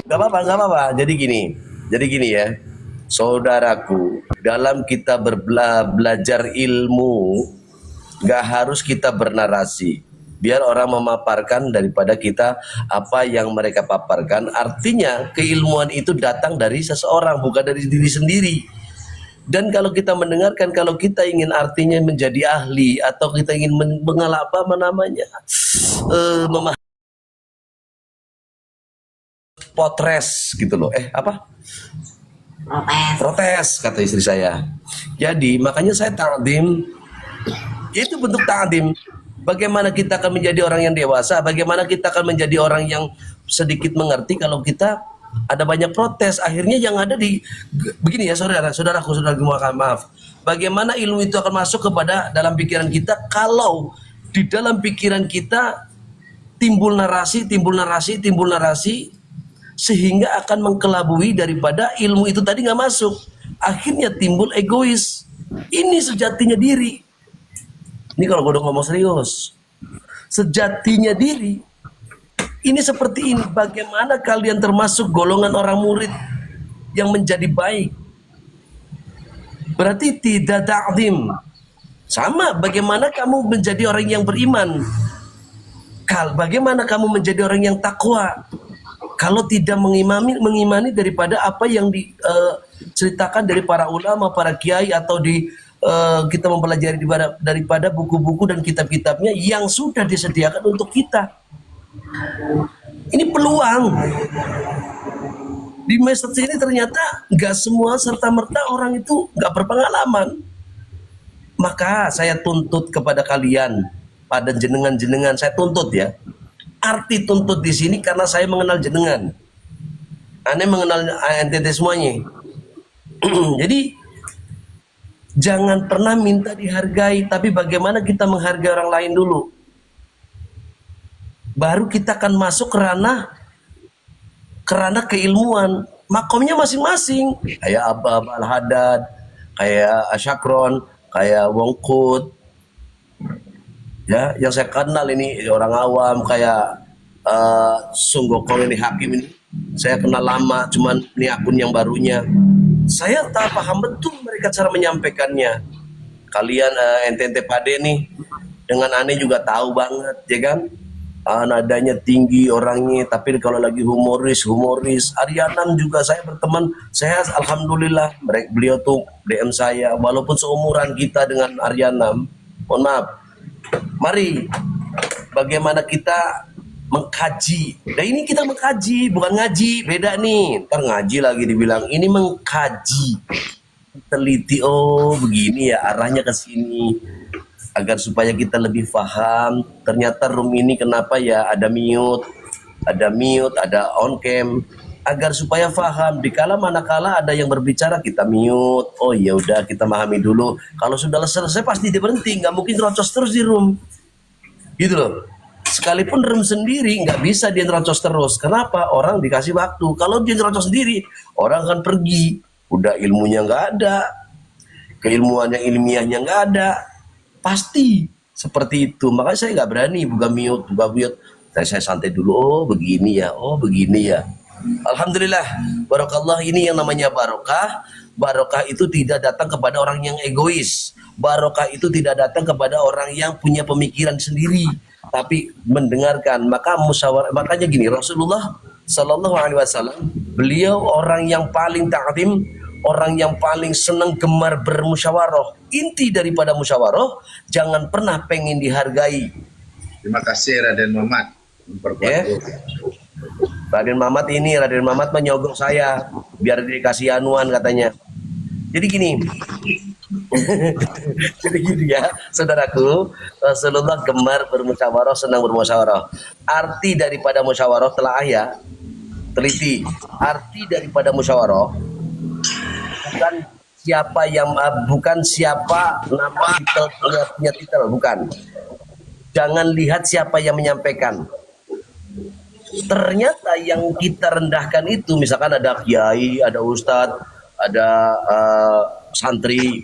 Gak apa-apa, gak apa-apa. Jadi gini ya, saudaraku, dalam kita belajar ilmu, gak harus kita bernarasi. Biar orang memaparkan daripada kita apa yang mereka paparkan. Artinya keilmuan itu datang dari seseorang, bukan dari diri sendiri. Dan kalau kita mendengarkan, kalau kita ingin artinya menjadi ahli atau kita ingin mengalami apa namanya, memahami potres gitu loh. Apa? Protes. Protes kata istri saya. Jadi makanya saya takdim, itu bentuk takdim. Bagaimana kita akan menjadi orang yang dewasa, bagaimana kita akan menjadi orang yang sedikit mengerti kalau kita ada banyak protes. Akhirnya yang ada di begini ya saudaraku, maaf. Bagaimana ilmu itu akan masuk kepada dalam pikiran kita kalau di dalam pikiran kita timbul narasi sehingga akan mengkelabui daripada ilmu itu tadi nggak masuk. Akhirnya timbul egois. Ini sejatinya diri. Ini kalau gue udah ngomong serius. Sejatinya diri. Ini seperti ini. Bagaimana kalian termasuk golongan orang murid yang menjadi baik? Berarti tidak ta'zim. Sama bagaimana kamu menjadi orang yang beriman? Bagaimana kamu menjadi orang yang takwa? Kalau tidak mengimani daripada apa yang diceritakan dari para ulama, para kiai atau kita mempelajari daripada buku-buku dan kitab-kitabnya yang sudah disediakan untuk kita. Ini peluang. Di masjid ini ternyata nggak semua serta-merta orang itu nggak berpengalaman. Maka saya tuntut kepada kalian, pada jenengan-jenengan, saya tuntut ya. Arti tuntut di sini karena saya mengenal jenengan. Aneh mengenal NTT semuanya. Jadi jangan pernah minta dihargai, tapi bagaimana kita menghargai orang lain dulu. Baru kita akan masuk ke ranah keilmuan. Makomnya masing-masing. Kayak Abah Al-Haddad, kayak Asyakron, kayak Wongkut. Ya, yang saya kenal ini orang awam kayak Sunggokong ini Hakim ini. Saya kenal lama, cuman ini akun yang barunya. Saya tak paham betul mereka cara menyampaikannya. Kalian NTT Pade nih dengan aneh juga tahu banget ya kan, nadanya tinggi orangnya, tapi kalau lagi humoris. Arianam juga saya berteman, saya alhamdulillah beliau tuh DM saya walaupun seumuran kita dengan Arianam. Mohon maaf, mari bagaimana kita mengkaji. Nah ini kita mengkaji, bukan ngaji, beda nih. Ntar ngaji lagi dibilang, ini mengkaji, teliti. Oh begini ya arahnya ke sini, agar supaya kita lebih paham. Ternyata room ini kenapa ya ada mute, ada on cam, agar supaya paham. Dikala manakala ada yang berbicara kita mute. Oh ya udah kita memahami dulu. Kalau sudah selesai pasti dia berhenti, nggak mungkin terocos terus di room. Gitu loh. Sekalipun room sendiri nggak bisa dia terocos terus. Kenapa? Orang dikasih waktu. Kalau dia terocos sendiri, orang akan pergi. Udah ilmunya nggak ada, keilmuan yang ilmiahnya nggak ada. Pasti seperti itu. Makanya saya nggak berani buka mute. Saya santai dulu. Oh begini ya. Alhamdulillah, barokallah. Ini yang namanya barokah. Barokah itu tidak datang kepada orang yang egois. Barokah itu tidak datang kepada orang yang punya pemikiran sendiri, tapi mendengarkan. Maka musyawarah. Makanya gini, Rasulullah Sallallahu Alaihi Wasallam, beliau orang yang paling ta'zim, orang yang paling senang gemar bermusyawarah. Inti daripada musyawarah, jangan pernah pengen dihargai. Terima kasih Raden Mamat. Raden Mamat menyogok saya biar dikasih anuan katanya. Jadi gini. Jadi gini ya, saudaraku, Rasulullah gemar bermusyawarah, senang bermusyawarah. Arti daripada musyawarah telah ya, teliti. Arti daripada musyawarah bukan siapa nama punya titel, bukan. Jangan lihat siapa yang menyampaikan. Ternyata yang kita rendahkan itu, misalkan ada kiai, ada ustadz, ada santri,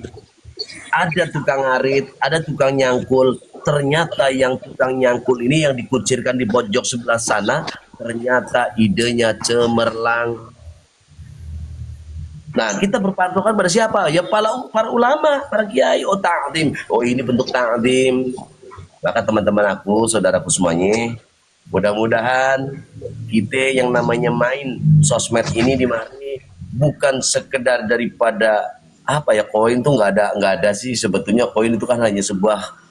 ada tukang ngarit, ada tukang nyangkul. Ternyata yang tukang nyangkul ini yang dikucirkan di pojok sebelah sana ternyata idenya cemerlang. Nah, kita berpatokan pada siapa? Ya para ulama, para kiai. Oh, ta'zim. Oh, ini bentuk ta'zim. Maka teman-teman aku, saudaraku semuanya, mudah-mudahan kita yang namanya main sosmed ini di mari bukan sekedar daripada apa ya, koin tuh nggak ada sih sebetulnya. Koin itu kan hanya sebuah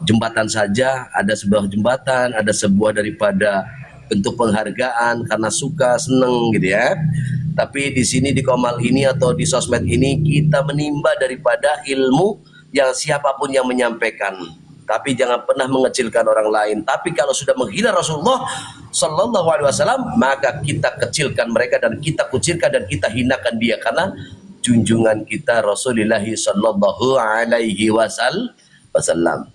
jembatan saja, ada sebuah jembatan, ada sebuah daripada bentuk penghargaan karena suka seneng gitu ya. Tapi di sini di Komal ini atau di sosmed ini kita menimba daripada ilmu yang siapapun yang menyampaikan. Tapi jangan pernah mengecilkan orang lain. Tapi kalau sudah menghina Rasulullah Sallallahu Alaihi Wasallam, maka kita kecilkan mereka dan kita kucilkan dan kita hinakan dia karena junjungan kita Rasulullah Sallallahu Alaihi Wasallam.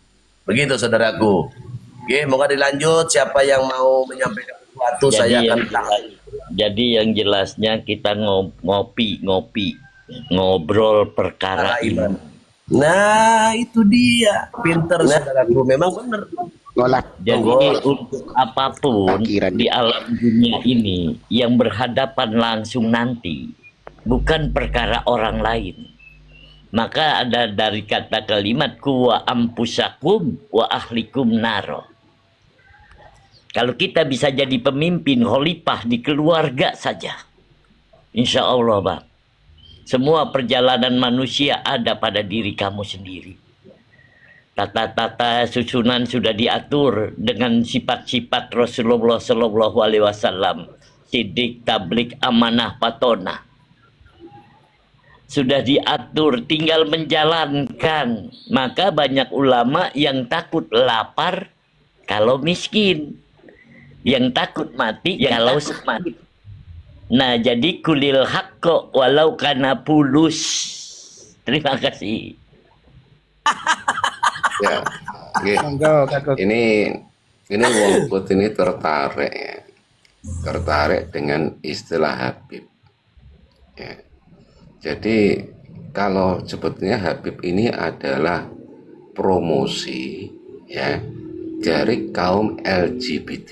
Begitu saudaraku. Oke, moga dilanjut. Siapa yang mau menyampaikan sesuatu, saya akan jadi yang jelasnya kita ngopi ngobrol perkara iman. iman. Nah, itu dia. Pinter saudaraku, memang benar. Jadi untuk apapun di alam dunia ini yang berhadapan langsung nanti bukan perkara orang lain. Maka ada dari kata kalimat wa ampusakum wa ahlikum naro. Kalau kita bisa jadi pemimpin khalifah di keluarga saja, insya Allah Bang, semua perjalanan manusia ada pada diri kamu sendiri. Tata-tata susunan sudah diatur dengan sifat-sifat Rasulullah Sallallahu Alaihi Wasallam, sidik, tablik, amanah, patona. Sudah diatur, tinggal menjalankan. Maka banyak ulama yang takut lapar kalau miskin, yang takut mati kalau sakit. Nah, jadi kulil haqqo walau kana pulus. Terima kasih. Ya, ini Wongkut ini tertarik ya. Tertarik dengan istilah Habib. Ya. Jadi kalau sebetulnya Habib ini adalah promosi ya dari kaum LGBT.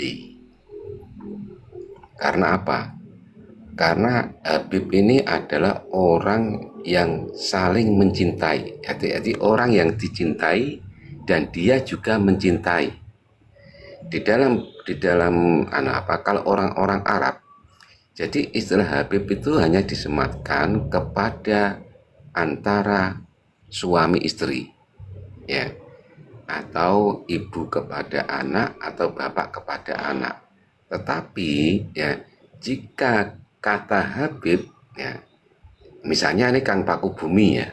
Karena apa? Karena Habib ini adalah orang yang saling mencintai. Jadi orang yang dicintai dan dia juga mencintai. Di dalam kalau orang-orang Arab, jadi istilah Habib itu hanya disematkan kepada antara suami istri, ya, atau ibu kepada anak atau bapak kepada anak. Tetapi ya, jika kata Habib, ya, misalnya ini Kang Paku Bumi ya,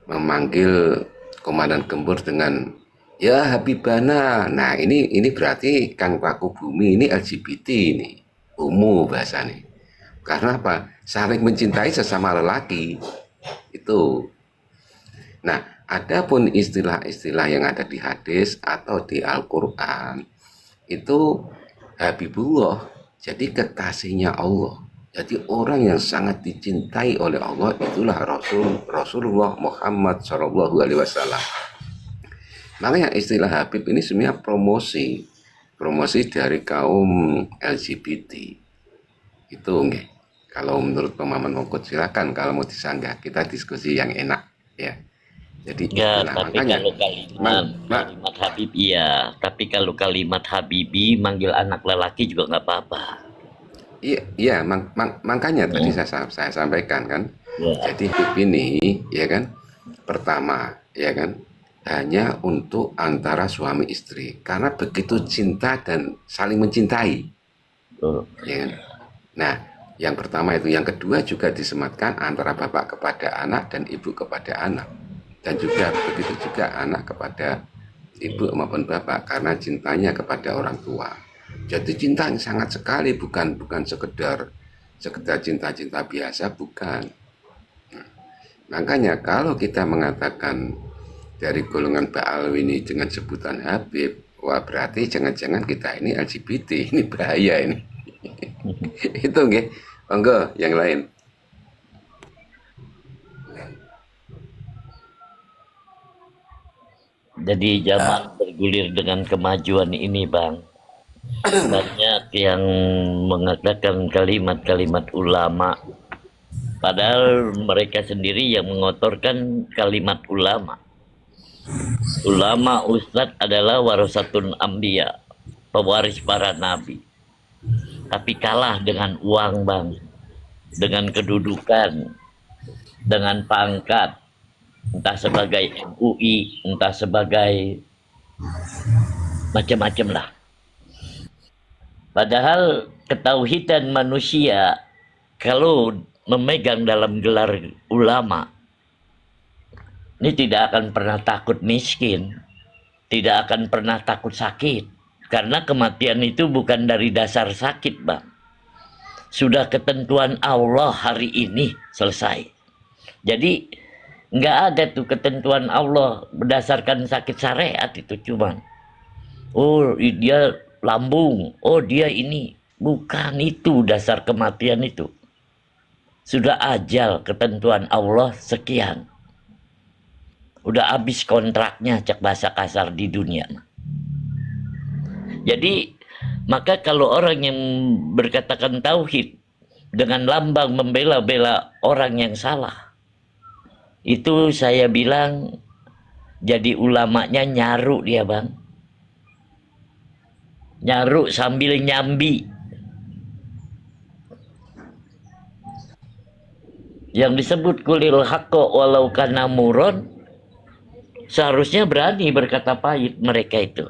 memanggil Komandan Gempur dengan ya Habibana. Nah ini berarti Kang Paku Bumi ini LGBT ini, homo bahasanya. Karena apa? Saling mencintai sesama lelaki itu. Nah, adapun istilah-istilah yang ada di hadis atau di Al-Quran itu Habibullah, jadi kekasihnya Allah. Jadi orang yang sangat dicintai oleh Allah itulah Rasulullah Muhammad Shallallahu Alaihi Wasallam. Makanya istilah Habib ini sebenarnya promosi dari kaum LGBT itu nggih. Kalau menurut pemahaman Wongkut silakan, kalau mau disanggah kita diskusi yang enak ya. Jadi ya, nah, tapi makanya, kalau kalimat Habib iya, tapi kalau kalimat Habibi manggil anak lelaki juga nggak apa-apa. Iya, makanya tadi saya sampaikan kan. Ya. Jadi Habib ini ya kan, pertama ya kan, hanya untuk antara suami istri karena begitu cinta dan saling mencintai. Ya kan? Nah, yang pertama itu, yang kedua juga disematkan antara bapak kepada anak dan ibu kepada anak, dan juga begitu juga anak kepada ibu maupun bapak karena cintanya kepada orang tua. Jadi cinta yang sangat sekali, bukan sekedar cinta biasa, bukan. Nah, makanya kalau kita mengatakan dari golongan Ba'alwi ini dengan sebutan Habib, wah berarti jangan-jangan kita ini LGBT, ini bahaya ini. Itu nggih. Monggo yang lain. Jadi jamaah bergulir dengan kemajuan ini Bang. Banyak yang mengatakan kalimat-kalimat ulama, padahal mereka sendiri yang mengotorkan kalimat ulama. Ulama ustadz adalah warasatun ambiya, pewaris para nabi. Tapi kalah dengan uang, Bang. Dengan kedudukan, dengan pangkat, entah sebagai MUI, entah sebagai macam-macam lah. Padahal ketauhidan manusia kalau memegang dalam gelar ulama ini tidak akan pernah takut miskin, tidak akan pernah takut sakit. Karena kematian itu bukan dari dasar sakit, Bang. Sudah ketentuan Allah hari ini selesai. Jadi nggak ada tuh ketentuan Allah berdasarkan sakit syariat itu cuman. Oh dia lambung, oh dia ini. Bukan itu dasar kematian itu. Sudah ajal ketentuan Allah sekian. Udah habis kontraknya, cek bahasa kasar di dunia. Jadi maka kalau orang yang berkatakan tauhid dengan lambang membela-bela orang yang salah, itu saya bilang jadi ulamanya nyaru dia, Bang. Nyaru sambil nyambi. Yang disebut kulil haqqo walau kana muron, seharusnya berani berkata pahit mereka itu.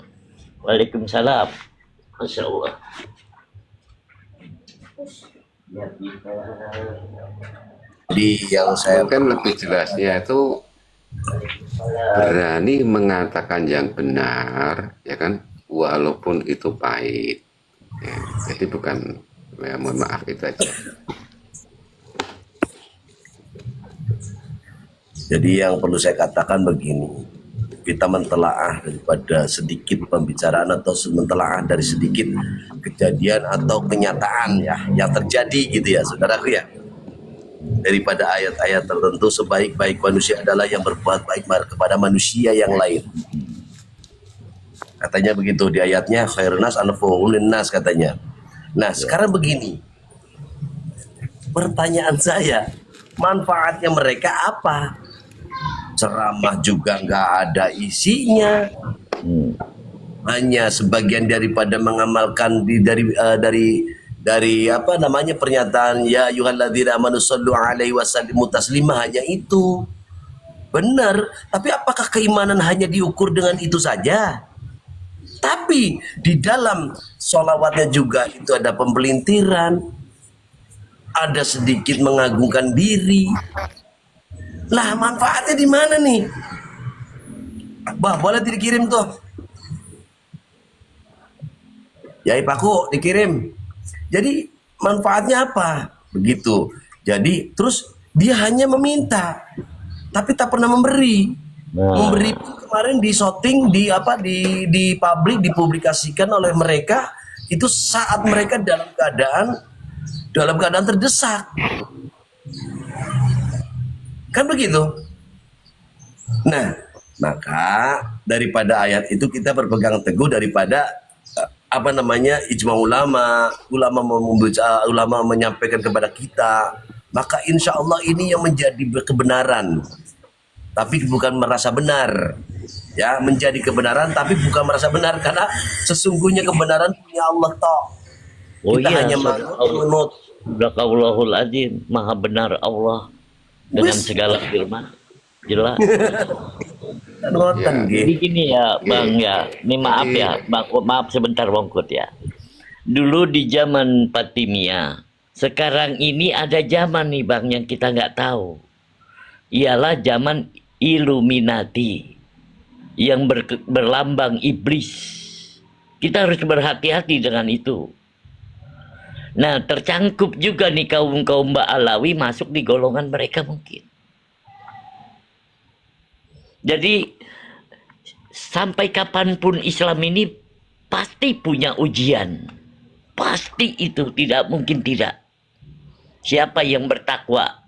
Waalaikumsalam. Masya Allah. Jadi yang saya Mungkin lebih jelasnya itu berani mengatakan yang benar, ya kan, walaupun itu pahit. Ya, jadi bukan, ya, mohon maaf itu aja. Jadi yang perlu saya katakan begini, kita mentelaah daripada sedikit pembicaraan atau mentelaah dari sedikit kejadian atau kenyataan ya yang terjadi gitu ya, saudaraku ya. Daripada ayat-ayat tertentu, sebaik-baik manusia adalah yang berbuat baik kepada manusia yang lain. Katanya begitu di ayatnya, khairun nas anfa'uhum linnas katanya. Nah, sekarang begini. Pertanyaan saya, manfaatnya mereka apa? Ceramah juga nggak ada isinya, hanya sebagian daripada mengamalkan dari apa namanya pernyataan ya ayyuhalladzina amanu shallu alaihi wasallimu taslima, hanya itu. Benar, tapi apakah keimanan hanya diukur dengan itu saja? Tapi di dalam sholawatnya juga itu ada pembelintiran, ada sedikit mengagungkan diri. Lah manfaatnya di mana nih? Bah, boleh dikirim tuh. Ya Paku dikirim. Jadi manfaatnya apa? Begitu. Jadi terus dia hanya meminta, tapi tak pernah memberi. Memberi pun kemarin di shooting, di apa, di publik, dipublikasikan oleh mereka itu saat mereka dalam keadaan terdesak. Kan begitu. Nah, maka daripada ayat itu kita berpegang teguh daripada apa namanya ijma ulama menyampaikan kepada kita, maka insya Allah ini yang menjadi kebenaran, tapi bukan merasa benar, ya, menjadi kebenaran tapi bukan merasa benar, karena sesungguhnya kebenaran punya Allah toh. Kita hanya menurut Sadaqallahul azim, maha benar Allah dengan segala firman. Jelas. Jadi gini ya Bang ya, ini maaf ya Bang, maaf sebentar Bongkut ya. Dulu di zaman Fatimiyah, sekarang ini ada zaman nih Bang yang kita nggak tahu. Ialah zaman Illuminati yang berlambang iblis. Kita harus berhati-hati dengan itu. Nah, tercangkup juga nih kaum-kaum Ba'alawi masuk di golongan mereka mungkin. Jadi sampai kapanpun Islam ini pasti punya ujian. Pasti itu, tidak mungkin tidak. Siapa yang bertakwa?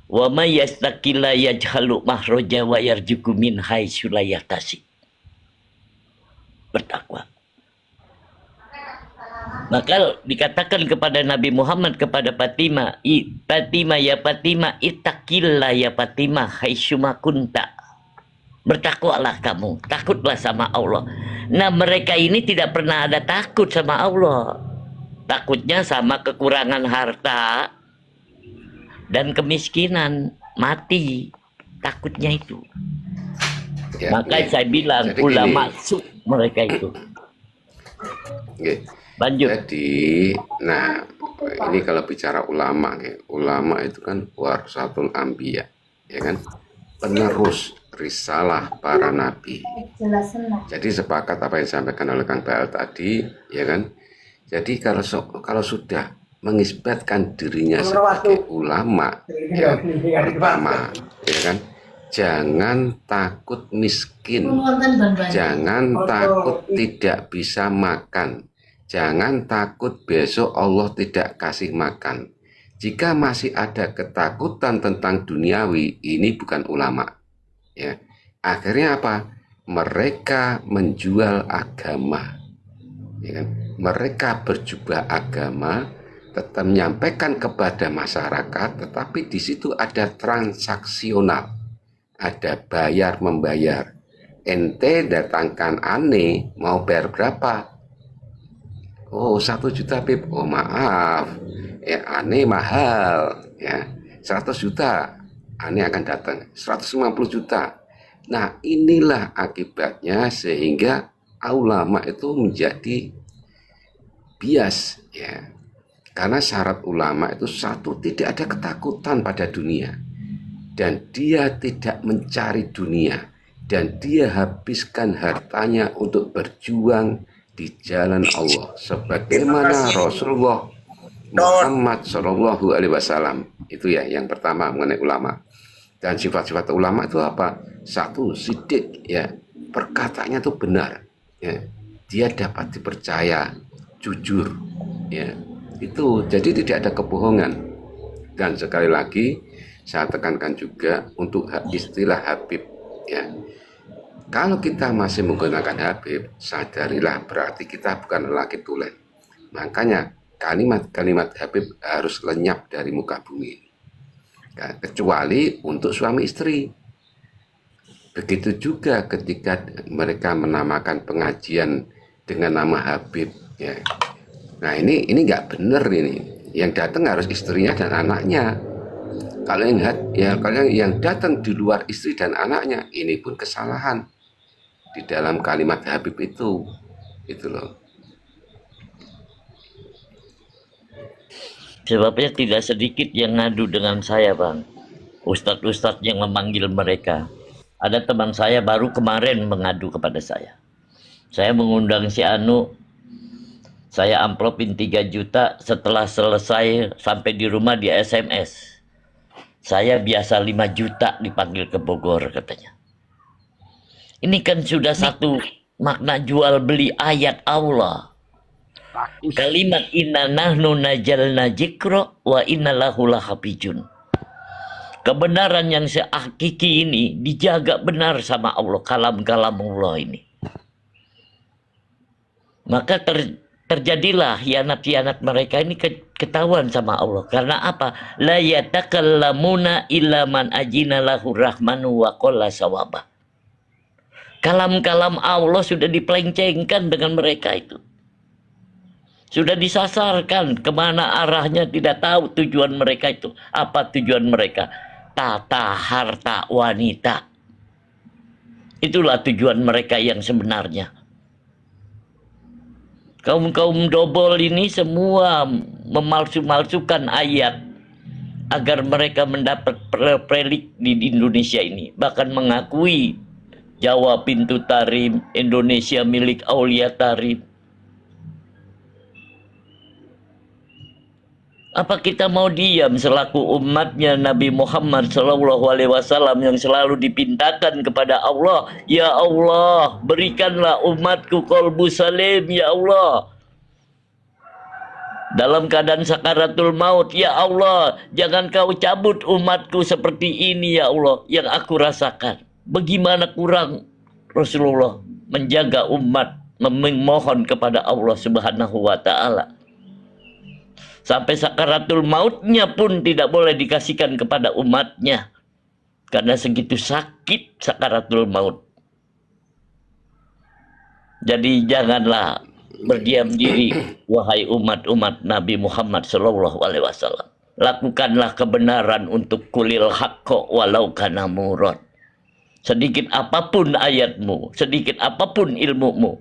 Wa may yastaqilla yajhalu mahraja wa yarjuku min haitsu la yahtasib. Bertakwa. Maka dikatakan kepada Nabi Muhammad kepada Fatimah, Fatimah ya Fatimah, ittaqillah ya Fatimah, haitsuma kunta. Bertakwalah kamu, takutlah sama Allah. Nah, mereka ini tidak pernah ada takut sama Allah. Takutnya sama kekurangan harta dan kemiskinan, mati. Takutnya itu. Ya, Maka ini. saya bilang Jadi ulama gini. suk mereka itu. Oke. Lanjut. Jadi, nah ini kalau bicara ulama, ulama itu kan warasatul anbiya, ya kan, penerus risalah para nabi. Jadi sepakat apa yang disampaikan oleh Kang Baal tadi, ya kan. Jadi kalau sudah mengisbatkan dirinya sebagai ulama, ya, pertama, ya kan, jangan takut miskin, jangan takut tidak bisa makan. Jangan takut besok Allah tidak kasih makan. Jika masih ada ketakutan tentang duniawi, ini bukan ulama. Ya. Akhirnya apa? Mereka menjual agama. Ya kan? Mereka berjubah agama, tetap menyampaikan kepada masyarakat, tetapi di situ ada transaksional. Ada bayar membayar. Ente datangkan aneh, mau bayar berapa? Oh, 1 juta Pip. Oh, maaf, ya aneh mahal, ya 100 juta aneh akan datang 150 juta. Nah, inilah akibatnya sehingga ulama itu menjadi bias, ya, karena syarat ulama itu satu, tidak ada ketakutan pada dunia, dan dia tidak mencari dunia, dan dia habiskan hartanya untuk berjuang di jalan Allah sebagaimana Rasulullah Muhammad Shallallahu Alaihi Wasallam. Itu ya yang pertama mengenai ulama. Dan sifat-sifat ulama itu apa? Satu, sidik, ya, perkataannya itu benar, ya, dia dapat dipercaya, jujur, ya, itu jadi tidak ada kebohongan. Dan sekali lagi saya tekankan juga untuk istilah Habib, ya. Kalau kita masih menggunakan Habib, sadarilah berarti kita bukan lelaki tulen. Makanya kalimat-kalimat Habib harus lenyap dari muka bumi. Ya, kecuali untuk suami istri. Begitu juga ketika mereka menamakan pengajian dengan nama Habib. Ya. Nah ini nggak benar ini. Yang datang harus istrinya dan anaknya. Kalau yang datang di luar istri dan anaknya, ini pun kesalahan di dalam kalimat Habib itu loh. Sebabnya tidak sedikit yang ngadu dengan saya, Bang. Ustadz-ustadz yang memanggil mereka. Ada teman saya baru kemarin mengadu kepada saya. Saya mengundang si Anu, saya amplopin 3 juta, setelah selesai sampai di rumah di SMS. Saya biasa 5 juta dipanggil ke Bogor katanya. Ini kan sudah satu makna jual beli ayat Allah. Kalimat inna nahnu najalna jikro wa inna lahu lahafijun. Kebenaran yang sehakiki ini dijaga benar sama Allah, kalam-kalam Allah ini. Maka terjadilah hianat-hianat mereka ini ketahuan sama Allah. Karena apa? La yatakallamuna illa man ajina lahu rahmanu wa qalla sawaba. Kalam-kalam Allah sudah dipelencengkan dengan mereka itu. Sudah disasarkan kemana arahnya, tidak tahu tujuan mereka itu. Apa tujuan mereka? Tata harta wanita. Itulah tujuan mereka yang sebenarnya. Kaum-kaum dobol ini semua memalsu-malsukan ayat agar mereka mendapat prelik di Indonesia ini. Bahkan mengakui Jawa pintu tarim, Indonesia milik Aulia Tarim. Apa kita mau diam selaku umatnya Nabi Muhammad SAW yang selalu dipintakan kepada Allah, ya Allah, berikanlah umatku qalbu salim, ya Allah. Dalam keadaan sakaratul maut, ya Allah, jangan kau cabut umatku seperti ini, ya Allah, yang aku rasakan. Bagaimana kurang Rasulullah menjaga umat, memohon kepada Allah Subhanahu wa Ta'ala. Sampai sakaratul mautnya pun tidak boleh dikasihkan kepada umatnya. Karena segitu sakit sakaratul maut. Jadi janganlah berdiam diri, wahai umat-umat Nabi Muhammad SAW. Lakukanlah kebenaran untuk kulil haqqo walau kana murad. Sedikit apapun ayatmu, sedikit apapun ilmumu,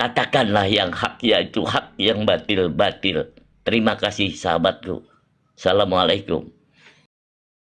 katakanlah yang hak, yaitu hak, yang batil batil. Terima kasih sahabatku. Assalamualaikum.